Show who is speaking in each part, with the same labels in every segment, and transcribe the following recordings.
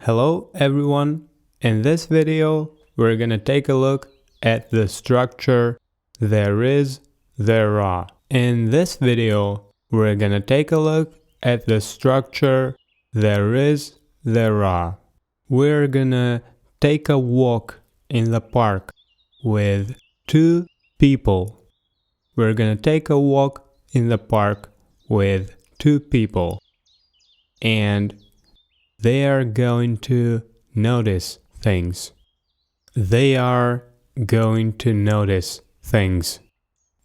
Speaker 1: Hello everyone, in this video we're gonna take a look at the structure there is, there are. In this video we're gonna take a look at the structure there is, there are. We're gonna take a walk in the park with two people. We're gonna take a walk in the park with two people. And they are going to notice things. They are going to notice things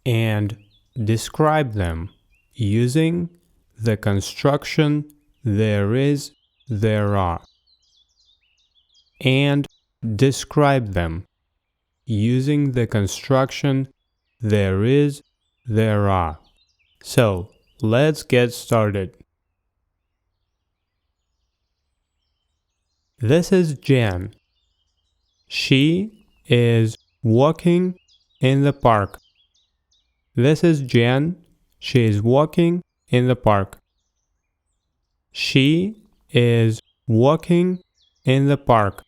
Speaker 1: and describe them using the construction there is, there are. And describe them using the construction there is, there are. So, let's get started. This is Jen. She is walking in the park. This is Jen. She is walking in the park. She is walking in the park.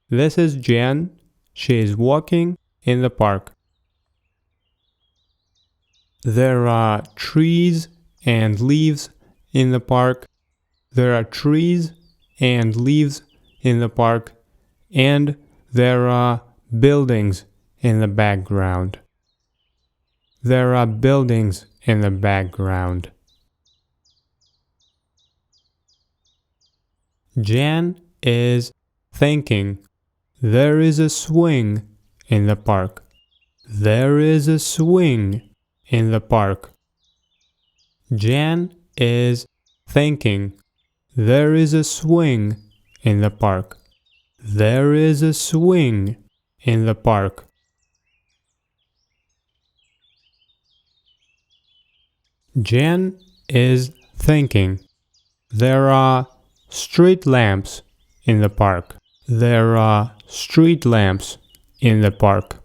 Speaker 1: This is Jen. She is walking in the park. There are trees and leaves in the park. There are trees and leaves in the park, and there are buildings in the background. There are buildings in the background. Jan is thinking, there is a swing in the park. There is a swing in the park. Jan is thinking, there is a swing in the park. There is a swing in the park. Jen is thinking, there are street lamps in the park. There are street lamps in the park.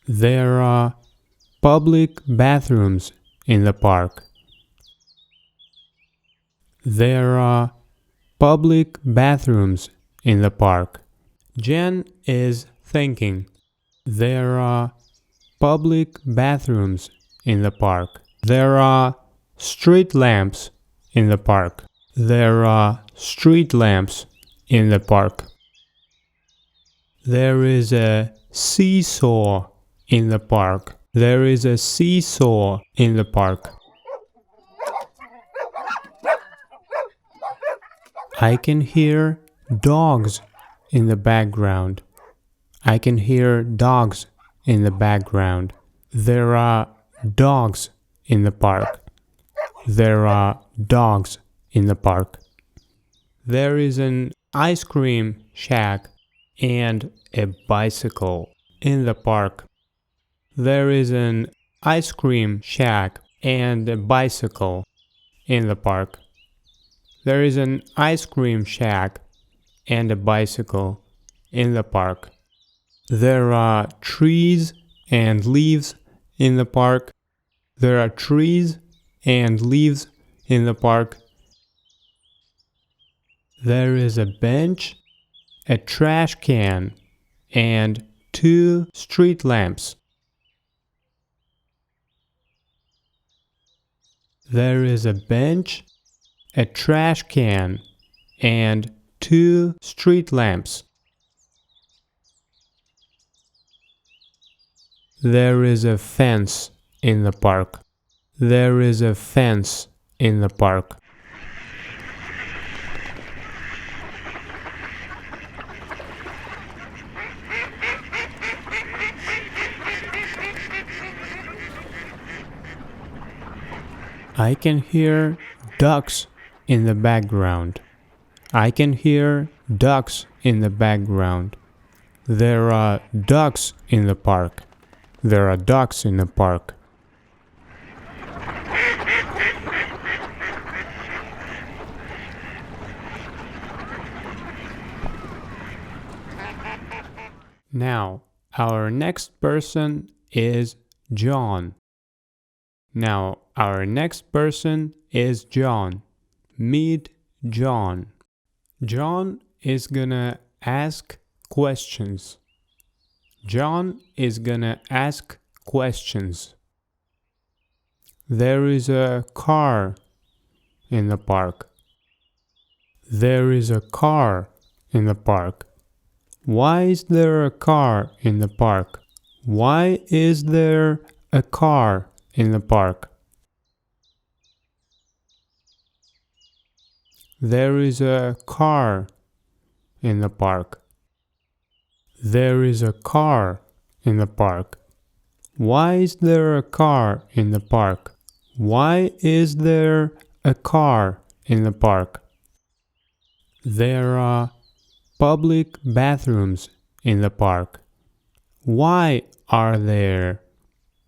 Speaker 1: There are public bathrooms in the park. There are public bathrooms in the park. Jen is thinking, there are public bathrooms in the park. There are street lamps in the park. There are street lamps in the park. There is a seesaw in the park. There is a seesaw in the park. I can hear dogs in the background. I can hear dogs in the background. There are dogs in the park. There are dogs in the park. There is an ice cream shack and a bicycle in the park. There is an ice cream shack and a bicycle in the park. There is an ice cream shack and a bicycle in the park. There are trees and leaves in the park. There are trees and leaves in the park. There is a bench, a trash can, and two street lamps. There is a bench, a trash can, and two street lamps. There is a fence in the park. There is a fence in the park. I can hear ducks in the background. I can hear ducks in the background. There are ducks in the park. There are ducks in the park. Now, our next person is John. Now, our next person is John. meet John. John is gonna ask questions. John is gonna ask questions. There is a car in the park. There is a car in the park. Why is there a car in the park? Why is there a car in the park? There is a car in the park. There is a car in the park. Why is there a car in the park? Why is there a car in the park? There are public bathrooms in the park. Why are there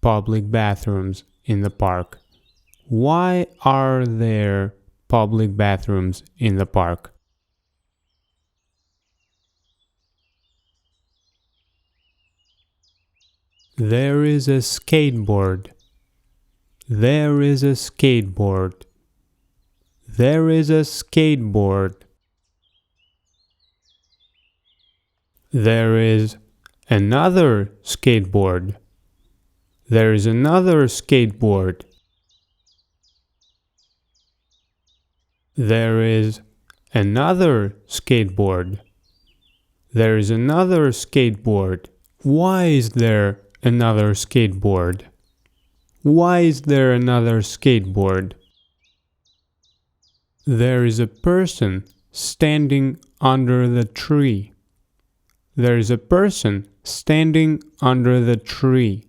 Speaker 1: public bathrooms in the park? Why are there public bathrooms in the park? There is a skateboard. There is a skateboard. There is a skateboard. There is another skateboard. There is another skateboard. There is another skateboard. There is another skateboard. Why is there another skateboard? Why is there another skateboard? There is a person standing under the tree. There is a person standing under the tree.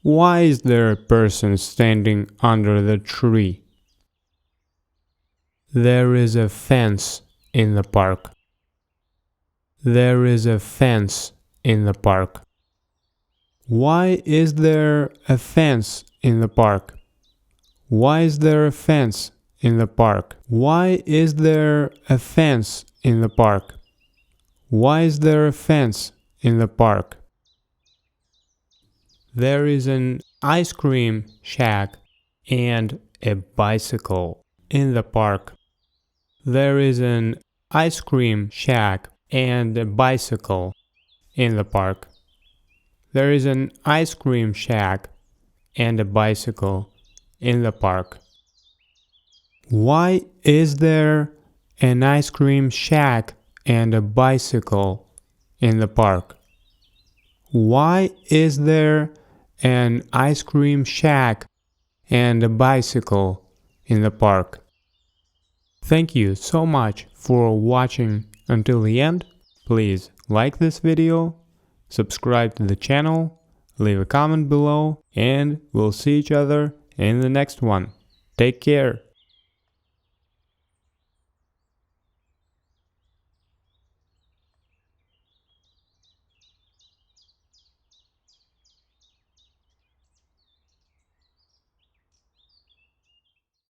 Speaker 1: Why is there a person standing under the tree? There is a fence in the park. There is a fence in the park. Why is there a fence in the park? Why is there a fence in the park? Why is there a fence in the park? Why is there a fence in the park? There is an ice cream shack and a bicycle in the park. There is an ice cream shack and a bicycle in the park. There is an ice cream shack and a bicycle in the park. Why is there an ice cream shack and a bicycle in the park? Why is there an ice cream shack and a bicycle in the park? Thank you so much for watching until the end. Please like this video, subscribe to the channel, leave a comment below, and we'll see each other in the next one. Take care.